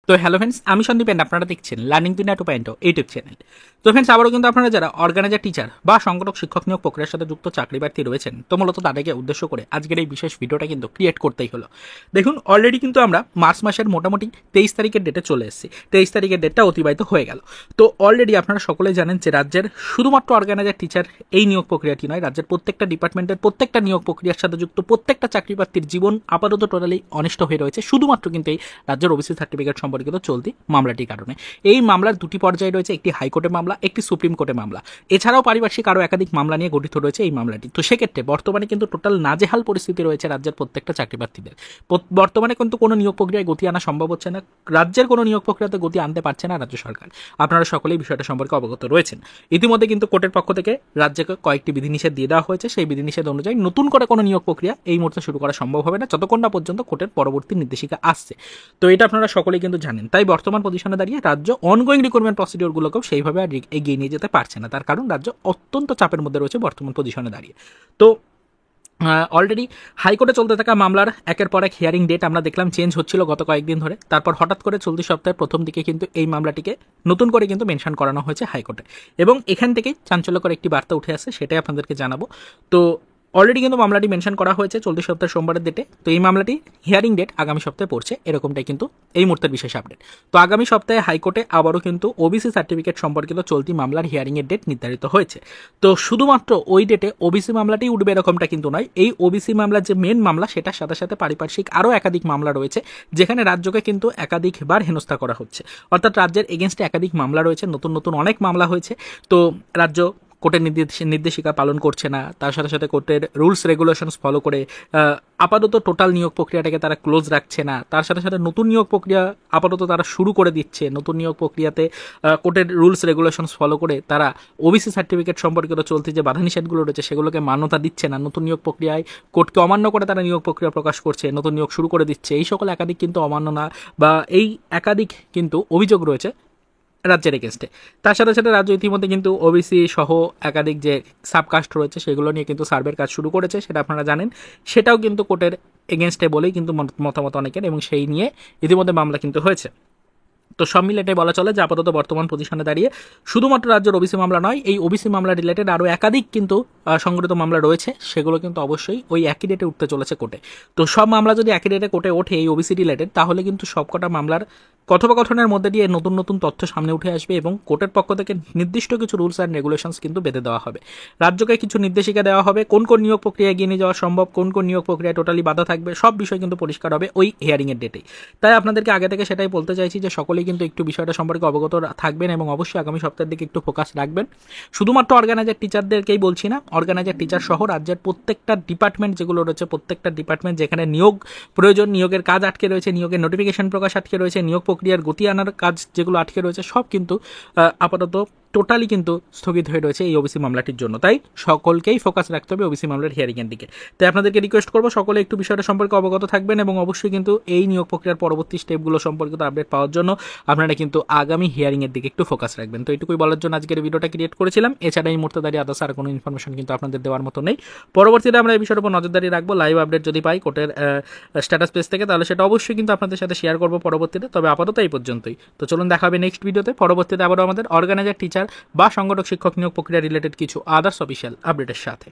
তো hello friends, আমি Sandeep and আপনারা দেখছেন লার্নিং দুনিয়া 2.0 ইউটিউব চ্যানেল। তো ফ্রেন্ডস, আবারও কিন্তু আপনারা যারা অর্গানাইজার টিচার বা সংগঠক শিক্ষক নিয়োগ প্রক্রিয়ার সাথে যুক্ত চাকরি প্রার্থী রয়েছেন, তো মূলত তাদেরকে উদ্দেশ্য করে আজকের এই বিশেষ ভিডিওটা কিন্তু ক্রিয়েট করতেই হলো। দেখুন, অলরেডি কিন্তু আমরা মার্চ মাসের মোটামুটি 23 তারিখের ডেটে চলে এসেছি। 23 তারিখের ডেটটা অতিবাহিত হয়ে গেল। তো অলরেডি আপনারা সকলেই জানেন যে রাজ্যের শুধুমাত্র অর্গানাইজার টিচার এই নিয়োগ প্রক্রিয়াটি নয়, রাজ্যের প্রত্যেকটা ডিপার্টমেন্টের প্রত্যেকটা নিয়োগ প্রক্রিয়ার সাথে যুক্ত প্রত্যেকটা চাকরি প্রার্থীর জীবন আপাতত টোটালি অনিষ্ট হয়ে রয়েছে শুধুমাত্র কিন্তু এই রাজ্যের ওবিসি সার্টিফিকেট সম্পর্কিত চলতি মামলাটির কারণে। এই মামলার দুটি পর্যায়ে রয়েছে, একটি হাইকোর্টের মামলা, একটি সুপ্রিম কোর্টের মামলা। এছাড়াও পারিপার্শ্বিক আরও একাধিক মামলা নিয়ে গঠিত রয়েছে এই মামলাটি। তো সেক্ষেত্রে বর্তমানে কিন্তু টোটাল নাজেহাল পরিস্থিতি রয়েছে রাজ্যের প্রত্যেকটা চাকরি প্রার্থীদের। বর্তমানে কিন্তু কোনো নিয়োগ প্রক্রিয়ায় গতি আনা সম্ভব হচ্ছে না, রাজ্যের কোনো নিয়োগ প্রক্রিয়াতে গতি আনতে পারছে না রাজ্য সরকার। আপনারা সকলেই বিষয়টা সম্পর্কে অবগত রয়েছেন। ইতিমধ্যে কিন্তু কোর্টের পক্ষ থেকে রাজ্যকে কয়েকটি বিধিনিষেধ দিয়ে দেওয়া হয়েছে। সেই বিধিনিষেধ অনুযায়ী নতুন করে কোনো নিয়োগ প্রক্রিয়া এই মুহূর্তে শুরু করা সম্ভব হবে না যতক্ষণ না পর্যন্ত কোর্টের পরবর্তী নির্দেশিকা আসছে। তো এটা আপনারা সকলেই কিন্তু জানেন। তাই বর্তমান পজিশনে দাঁড়িয়ে রাজ্য অনগোয়িং রিক্রুটমেন্ট প্রসিডিওরগুলোকেও সেইভাবে আর এগিয়ে নিয়ে যেতে পারছে না। তার কারণ রাজ্য অত্যন্ত চাপের মধ্যে রয়েছে বর্তমান পজিশনে দাঁড়িয়ে। তো অলরেডি হাইকোর্টে চলতে থাকা মামলার একের পর এক হিয়ারিং ডেট আমরা দেখলাম চেঞ্জ হচ্ছিল গত কয়েকদিন ধরে। তারপর হঠাৎ করে চলতি সপ্তাহের প্রথম দিকে কিন্তু এই মামলাটিকে নতুন করে কিন্তু মেনশন করানো হয়েছে হাইকোর্টে, এবং এখান থেকেই চাঞ্চল্যকর একটি বার্তা উঠে আসছে, সেটাই আপনাদেরকে জানাবো। তো অলরেডি কিন্তু মামলাটি মেনশন করা হয়েছে চলতি সপ্তাহের সোমবারের ডেটে। তো এই মামলাটি হিয়ারিং ডেট আগামী সপ্তাহে পড়ছে, এরকমটাই কিন্তু এই মুহূর্তের বিশেষ আপডেট। তো আগামী সপ্তাহে হাইকোর্টে আবারও কিন্তু ওবিসি সার্টিফিকেট সম্পর্কিত চলতি মামলার হিয়ারিংয়ের ডেট নির্ধারিত হয়েছে। তো শুধুমাত্র ওই ডেটে ওবিসি মামলাটি উঠবে এরকমটা কিন্তু নয়। এই ওবিসি মামলার যে মেন মামলা, সেটার সাথে সাথে পারিপার্শ্বিক আরও একাধিক মামলা রয়েছে, যেখানে রাজ্যকে কিন্তু একাধিকবার হেনস্থা করা হচ্ছে। অর্থাৎ রাজ্যের এগেনস্টে একাধিক মামলা রয়েছে, নতুন নতুন অনেক মামলা হয়েছে। তো রাজ্য কোর্টের নির্দেশিকা পালন করছে না, তার সাথে সাথে কোর্টের রুলস রেগুলেশনস ফলো করে আপাতত টোটাল নিয়োগ প্রক্রিয়াটাকে তারা ক্লোজ রাখছে না। তার সাথে সাথে নতুন নিয়োগ প্রক্রিয়া আপাতত তারা শুরু করে দিচ্ছে। নতুন নিয়োগ প্রক্রিয়াতে কোর্টের রুলস রেগুলেশনস ফলো করে তারা ওবিসি সার্টিফিকেট সম্পর্কিত চলতি যে বাধানিষেধগুলো রয়েছে সেগুলোকে মান্যতা দিচ্ছে না। নতুন নিয়োগ প্রক্রিয়ায় কোর্টকে অমান্য করে তারা নিয়োগ প্রক্রিয়া প্রকাশ করছে, নতুন নিয়োগ শুরু করে দিচ্ছে। এই সকল একাধিক কিন্তু অমান্যনা বা এই একাধিক কিন্তু অভিযোগ রয়েছে রাজ্যের এগেনস্টে। তার সাথে সাথে রাজ্য ইতিমধ্যে কিন্তু ওবিসি সহ একাধিক যে সাবকাস্ট রয়েছে সেগুলো নিয়ে কিন্তু সার্ভের কাজ শুরু করেছে, সেটা আপনারা জানেন। সেটাও কিন্তু কোর্টের এগেনস্টে বলেই কিন্তু মতামত অনেকের, এবং সেই নিয়ে ইতিমধ্যে মামলা কিন্তু হয়েছে। তো সব মিলে এটাই বলা চলে যে আপাতত বর্তমান পজিশনে দাঁড়িয়ে শুধুমাত্র রাজ্যের ওবিসি মামলা নয়, এই ওবিসি মামলা রিলেটেড আরও একাধিক কিন্তু সংগঠিত মামলা রয়েছে, সেগুলো কিন্তু অবশ্যই ওই একই ডেটে উঠতে চলেছে কোর্টে। তো সব মামলা যদি একই ডেটে কোর্টে ওঠে এই ওবিসি রিলেটেড, তাহলে কিন্তু সবকটা মামলার কথোপকথনের মধ্যে দিয়ে নতুন নতুন তথ্য সামনে উঠে আসবে, এবং কোর্টের পক্ষ থেকে নির্দিষ্ট কিছু রুলস অ্যান্ড রেগুলেশনস কিন্তু বেঁধে দেওয়া হবে। রাজ্যকে কিছু নির্দেশিকা দেওয়া হবে, কোন কোন নিয়োগ প্রক্রিয়া এগিয়ে নিয়ে যাওয়া সম্ভব, কোন কোন নিয়োগ প্রক্রিয়া টোটালি বাধা থাকবে, সব বিষয় কিন্তু পরিষ্কার হবে ওই হিয়ারিংয়ের ডেটেই। তাই আপনাদেরকে আগে থেকে সেটাই বলতে চাইছি যে সকলেই কিন্তু একটু বিষয়টা সম্পর্কে অবগত থাকবেন, এবং অবশ্যই আগামী সপ্তাহের দিকে একটু ফোকাস রাখবেন। শুধুমাত্র অর্গানাইজার টিচারদেরকেই বলছি না, অর্গানাইজার টিচার সহ রাজ্যের প্রত্যেকটা ডিপার্টমেন্ট যেগুলো রয়েছে, প্রত্যেকটা ডিপার্টমেন্ট যেখানে নিয়োগ প্রয়োজন, নিয়োগের কাজ আটকে রয়েছে, নিয়োগের নোটিফিকেশন প্রকাশ আটকে রয়েছে, নিয়োগ প্রক্রিয়ার গতি আনার কাজ যেগুলো আটকে রয়েছে, সব কিন্তু আপাতত টোটালি কিন্তু স্থগিত হয়ে রয়েছে এই ওবিসি মামলাটির জন্য। তাই সকলকেই ফোকাস রাখতে হবে ওবিসি মামলার হিয়ারিংয়ের দিকে। তাই আপনাদেরকে রিকোয়েস্ট করবো সকলে একটু বিষয়টা সম্পর্কে অবগত থাকবেন, এবং অবশ্যই কিন্তু এই নিয়োগ প্রক্রিয়ার পরবর্তী স্টেপগুলো সম্পর্কিত আপডেট পাওয়ার জন্য আপনারা কিন্তু আগামী হিয়ারিংয়ের দিকে একটু ফোকাস রাখবেন। তো এটুকুই বলার জন্য আজকের ভিডিওটা ক্রিয়েট করেছিলাম। এছাড়া এই মুহূর্তে দাঁড়িয়ে আদার্স আর কোনো ইনফরমেশন কিন্তু আপনাদের দেওয়ার মতো নেই। পরবর্তীতে আমরা এই বিষয়ের উপর নজরদারি রাখবো। লাইভ আপডেট যদি পাই কোর্টের স্ট্যাটাস পেজ থেকে, তাহলে সেটা অবশ্যই কিন্তু আপনাদের সাথে শেয়ার করবো পরবর্তীতে। তবে আপাতত এই পর্যন্তই। তো চলুন দেখা হবে নেক্সট ভিডিওতে। পরবর্তীতে আবারও আমাদের অর্গানাইজার টিচার বা সংগঠক শিক্ষক নিয়োগ প্রক্রিয়া রিলেটেড কিছু আদার্স অফিসিয়াল আপডেটের সাথে।